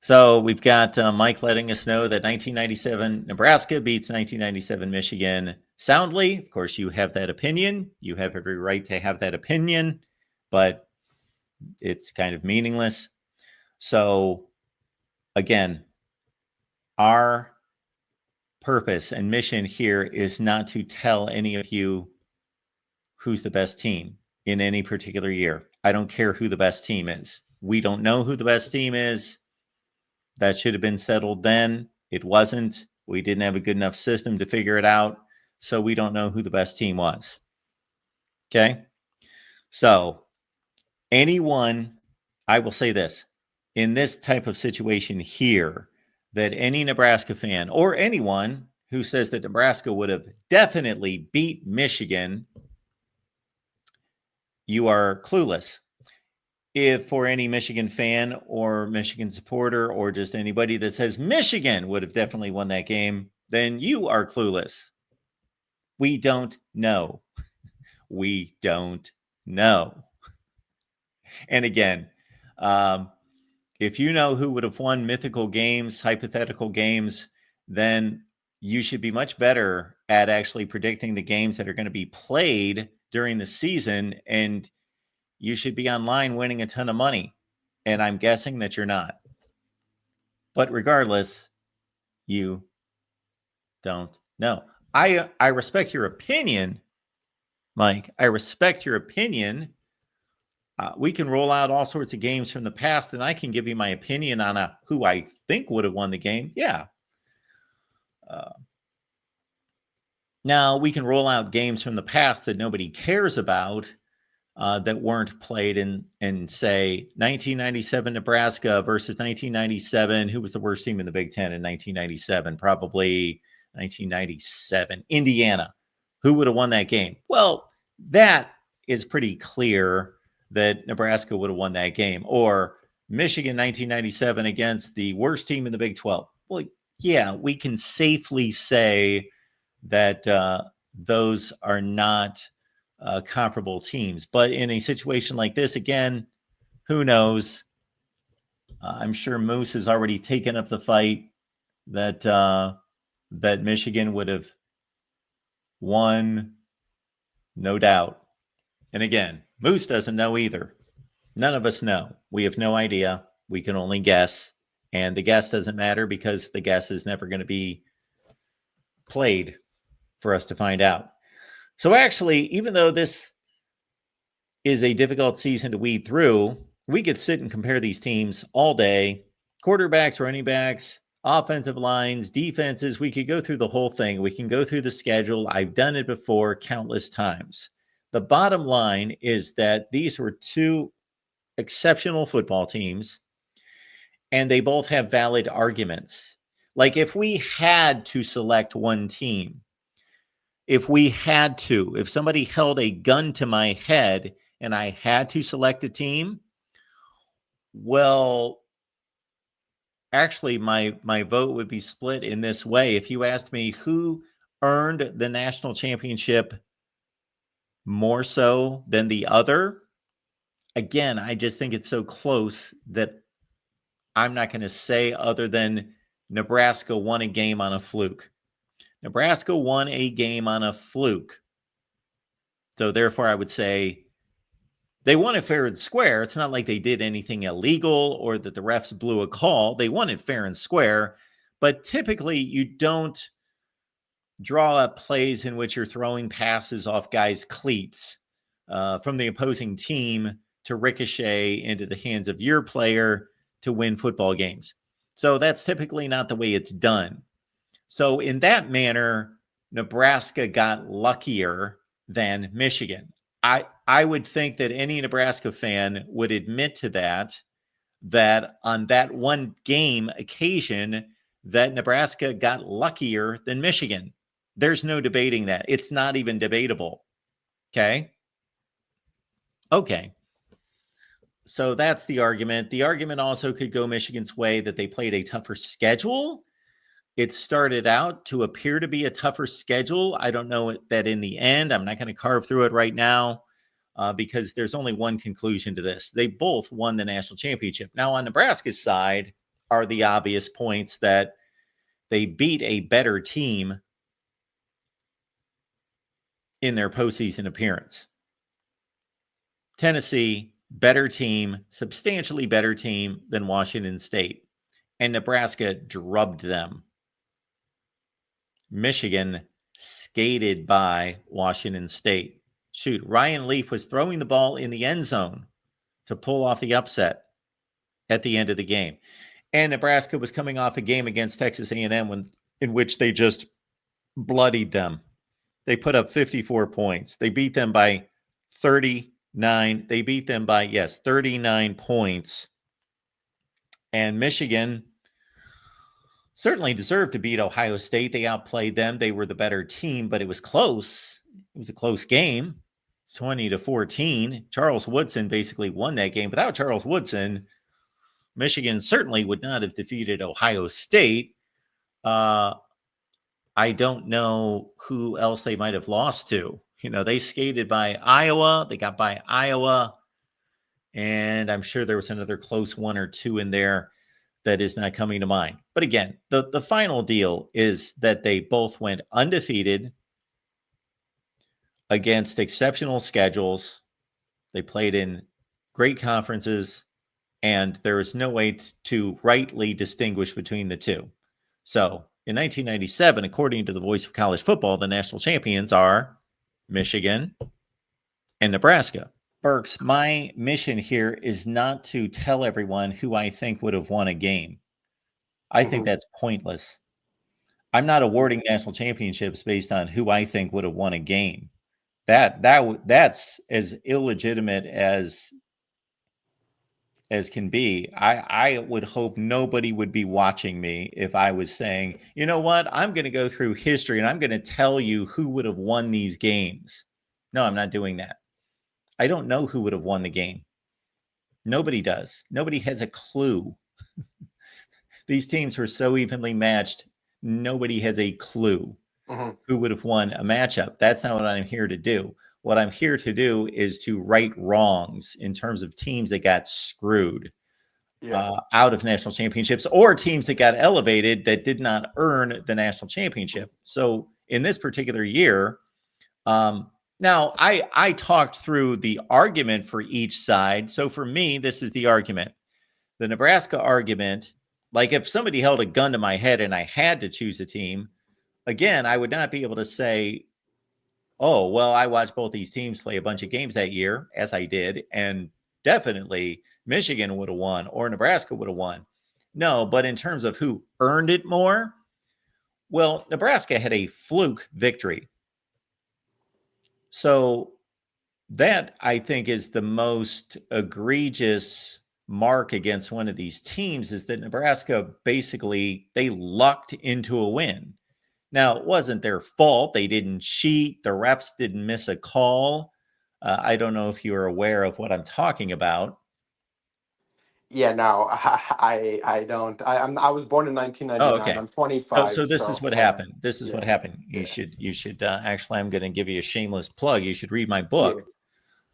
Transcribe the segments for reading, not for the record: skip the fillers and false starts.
So we've got Mike letting us know that 1997 Nebraska beats 1997 Michigan soundly. Of course, you have that opinion. You have every right to have that opinion, but it's kind of meaningless. So again, our purpose and mission here is not to tell any of you who's the best team in any particular year. I don't care who the best team is. We don't know who the best team is. That should have been settled then. It wasn't. We didn't have a good enough system to figure it out. So we don't know who the best team was. Okay. So anyone, I will say this, in this type of situation here, that any Nebraska fan or anyone who says that Nebraska would have definitely beat Michigan, you are clueless. If for any Michigan fan or Michigan supporter or just anybody that says Michigan would have definitely won that game, then you are clueless. We don't know. We don't know. And again, if you know who would have won mythical games, hypothetical games, then you should be much better at actually predicting the games that are going to be played during the season, and you should be online winning a ton of money. And I'm guessing that you're not. But regardless, you don't know. I respect your opinion, Mike. I respect your opinion. We can roll out all sorts of games from the past, and I can give you my opinion on who I think would have won the game. Yeah. Now, we can roll out games from the past that nobody cares about, that weren't played in say 1997 Nebraska versus 1997. Who was the worst team in the Big Ten in 1997? Probably 1997 Indiana. Who would have won that game? Well, that is pretty clear that Nebraska would have won that game. Or Michigan 1997 against the worst team in the Big 12. Well, yeah, we can safely say that those are not comparable teams. But in a situation like this, again, who knows? I'm sure Moose has already taken up the fight that that Michigan would have won, no doubt. And again, Moose doesn't know either. None of us know. We have no idea. We can only guess. And the guess doesn't matter because the guess is never going to be played for us to find out. So actually, even though this is a difficult season to weed through, we could sit and compare these teams all day. Quarterbacks, running backs, offensive lines, defenses. We could go through the whole thing. We can go through the schedule. I've done it before countless times. The bottom line is that these were two exceptional football teams, and they both have valid arguments. Like if we had to select one team, if somebody held a gun to my head and I had to select a team, well, actually, my vote would be split in this way. If you asked me who earned the national championship more so than the other, again, I just think it's so close that I'm not going to say other than Nebraska won a game on a fluke. Nebraska won a game on a fluke. So therefore, I would say they won it fair and square. It's not like they did anything illegal or that the refs blew a call. They won it fair and square. But typically, you don't draw up plays in which you're throwing passes off guys' cleats from the opposing team to ricochet into the hands of your player to win football games. So that's typically not the way it's done. So in that manner, Nebraska got luckier than Michigan. I would think that any Nebraska fan would admit to that on that one game occasion that Nebraska got luckier than Michigan. There's no debating that. It's not even debatable. Okay. So that's the argument. The argument also could go Michigan's way that they played a tougher schedule. It started out to appear to be a tougher schedule. I don't know that in the end. I'm not going to carve through it right now because there's only one conclusion to this. They both won the national championship. Now, on Nebraska's side, are the obvious points that they beat a better team in their postseason appearance. Tennessee, better team, substantially better team than Washington State. And Nebraska drubbed them. Michigan skated by Washington State. Shoot, Ryan Leaf was throwing the ball in the end zone to pull off the upset at the end of the game. And Nebraska was coming off a game against Texas A&M in which they just bloodied them. They put up 54 points. They beat them by 39. They beat them by, 39 points. And Michigan certainly deserved to beat Ohio State. They outplayed them. They were the better team, but it was close. It was a close game. It's 20-14. Charles Woodson basically won that game. Without Charles Woodson, Michigan certainly would not have defeated Ohio State. I don't know who else they might have lost to. They skated by Iowa. They got by Iowa. And I'm sure there was another close one or two in there that is not coming to mind. But again, the final deal is that they both went undefeated against exceptional schedules. They played in great conferences, and there is no way to rightly distinguish between the two. So in 1997, according to the Voice of College Football, the national champions are Michigan and Nebraska. Berks, my mission here is not to tell everyone who I think would have won a game. I think that's pointless. I'm not awarding national championships based on who I think would have won a game. That's as illegitimate as can be. I would hope nobody would be watching me if I was saying, you know what, I'm going to go through history and I'm going to tell you who would have won these games. No, I'm not doing that. I don't know who would have won the game. Nobody does. Nobody has a clue. These teams were so evenly matched. Nobody has a clue who would have won a matchup. That's not what I'm here to do. What I'm here to do is to right wrongs in terms of teams that got screwed out of national championships, or teams that got elevated that did not earn the national championship. So in this particular year, now I talked through the argument for each side. So for me, this is the argument. The Nebraska argument, like if somebody held a gun to my head and I had to choose a team, again, I would not be able to say, oh, well, I watched both these teams play a bunch of games that year, as I did, and definitely Michigan would have won or Nebraska would have won. No, but in terms of who earned it more, well, Nebraska had a fluke victory. So that, I think, is the most egregious mark against one of these teams, is that Nebraska basically, they lucked into a win. Now, it wasn't their fault. They didn't cheat. The refs didn't miss a call. I don't know if you're aware of what I'm talking about. Yeah, no, I don't. I was born in 1999. Oh, okay. I'm 25. So this is what happened. This is what happened. You Yeah. should actually, I'm going to give you a shameless plug. You should read my book.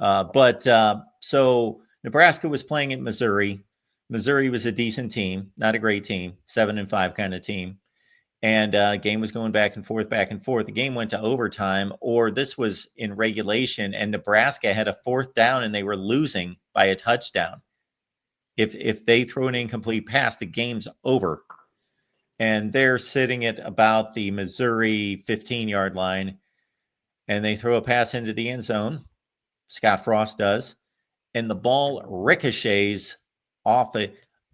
Yeah. So Nebraska was playing at Missouri. Missouri was a decent team, not a great team, 7-5 kind of team. And game was going back and forth, back and forth. The game went to overtime, or this was in regulation, and Nebraska had a fourth down and they were losing by a touchdown. If they throw an incomplete pass, the game's over. And they're sitting at about the Missouri 15-yard line, and they throw a pass into the end zone. Scott Frost does, and the ball ricochets off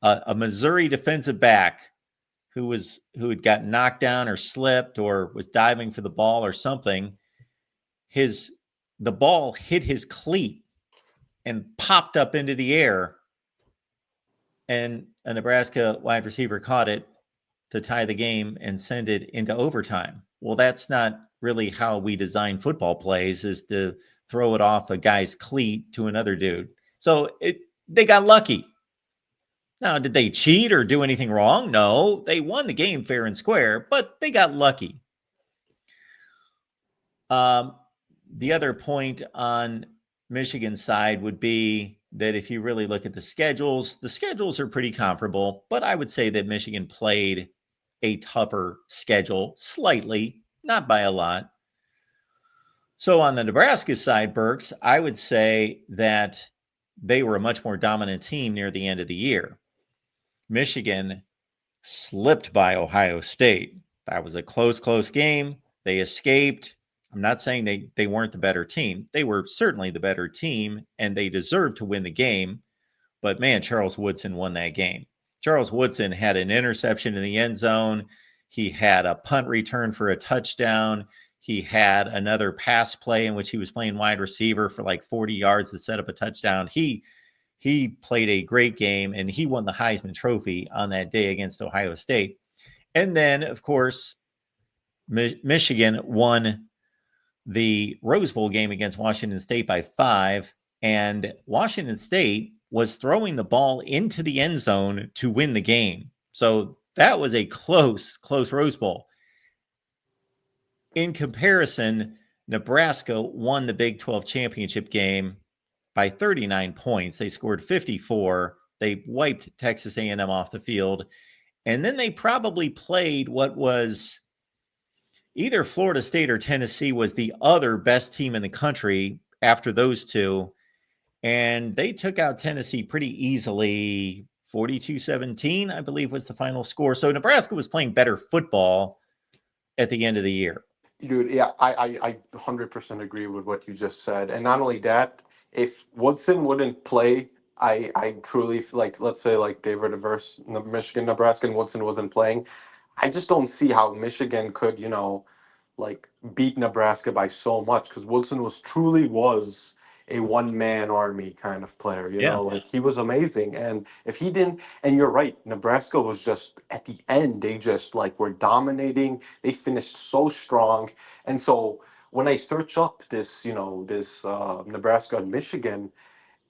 a Missouri defensive back who had got knocked down or slipped or was diving for the ball or something. The ball hit his cleat and popped up into the air, and a Nebraska wide receiver caught it to tie the game and send it into overtime. Well, that's not really how we design football plays, is to throw it off a guy's cleat to another dude. So they got lucky. Now, did they cheat or do anything wrong? No, they won the game fair and square, but they got lucky. The other point on Michigan's side would be that if you really look at the schedules are pretty comparable, but I would say that Michigan played a tougher schedule slightly, not by a lot. So on the Nebraska side, Burks, I would say that they were a much more dominant team near the end of the year. Michigan slipped by Ohio State. That was a close game. They escaped. I'm not saying they weren't the better team. They were certainly the better team, and they deserved to win the game. But man, Charles Woodson won that game. Charles Woodson had an interception in the end zone. He had a punt return for a touchdown. He had another pass play in which he was playing wide receiver for like 40 yards to set up a touchdown. He played a great game, and he won the Heisman Trophy on that day against Ohio State. And then, of course, Michigan won the Rose Bowl game against Washington State by 5, and Washington State was throwing the ball into the end zone to win the game. So that was a close Rose Bowl. In comparison, Nebraska won the Big 12 championship game by 39 points. They scored 54. They wiped Texas A&M off the field. And then they probably played what was either Florida State or Tennessee was the other best team in the country after those two. And they took out Tennessee pretty easily. 42-17, I believe, was the final score. So Nebraska was playing better football at the end of the year. Dude, yeah, I 100% agree with what you just said. And not only that, if Woodson wouldn't play, I truly feel like, let's say like they were the verse Michigan, Nebraska, and Woodson wasn't playing, I just don't see how Michigan could, like beat Nebraska by so much, because Woodson was a one man army kind of player, Yeah, like he was amazing. And if he didn't, and you're right, Nebraska was just at the end, they just like were dominating. They finished so strong. And so when I search up this, Nebraska and Michigan,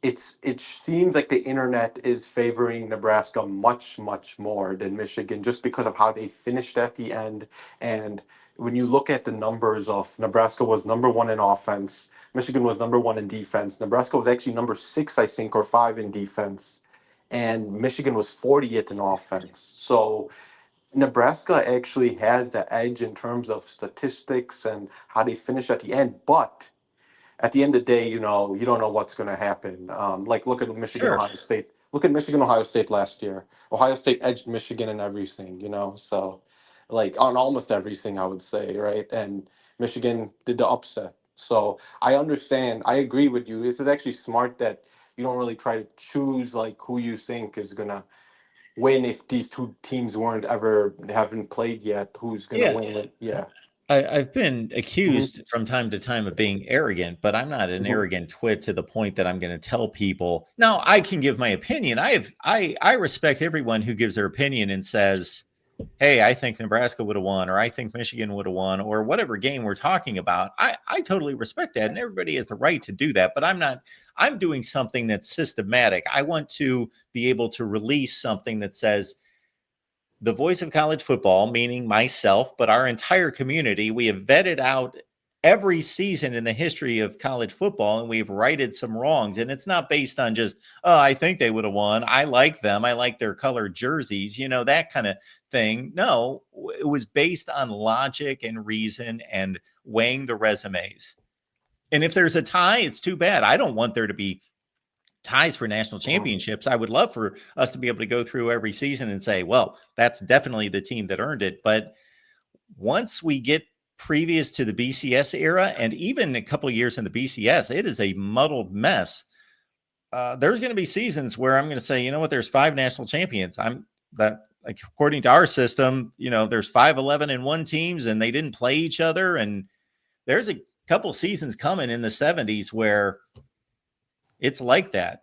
it seems like the internet is favoring Nebraska much more than Michigan, just because of how they finished at the end. And when you look at the numbers, of Nebraska was number one in offense, Michigan was number one in defense. Nebraska was actually number six, I think, or five in defense, and Michigan was 40th in offense. So Nebraska actually has the edge in terms of statistics and how they finish at the end, but at the end of the day, you don't know what's going to happen. Like, look at Michigan, sure. Ohio State. Look at Michigan, Ohio State last year. Ohio State edged Michigan in everything, so like on almost everything, I would say, right? And Michigan did the upset. So I understand. I agree with you. This is actually smart that you don't really try to choose like who you think is going to win if these two teams haven't played yet. Who's going to Yeah. win it? Yeah. I've been Hmm. accused from time to time of being arrogant, but I'm not an Hmm. arrogant twit to the point that I'm going to tell people. Now, I can give my opinion. I respect everyone who gives their opinion and says, "Hey, I think Nebraska would have won," or "I think Michigan would have won," or whatever game we're talking about. I totally respect that, and everybody has the right to do that. But I'm not. I'm doing something that's systematic. I want to be able to release something that says, the voice of college football, meaning myself, but our entire community, we have vetted out every season in the history of college football, and we've righted some wrongs. And it's not based on just, oh, I think they would have won. I like them. I like their colored jerseys, that kind of thing. No, it was based on logic and reason and weighing the resumes. And if there's a tie, it's too bad. I don't want there to be ties for national championships. I would love for us to be able to go through every season and say, well, that's definitely the team that earned it. But once we get previous to the BCS era, and even a couple of years in the BCS, it is a muddled mess. There's going to be seasons where I'm going to say, you know what, there's 5 national champions. Like according to our system, there's 5-11-1 teams and they didn't play each other. And there's a couple seasons coming in the 70s where it's like that.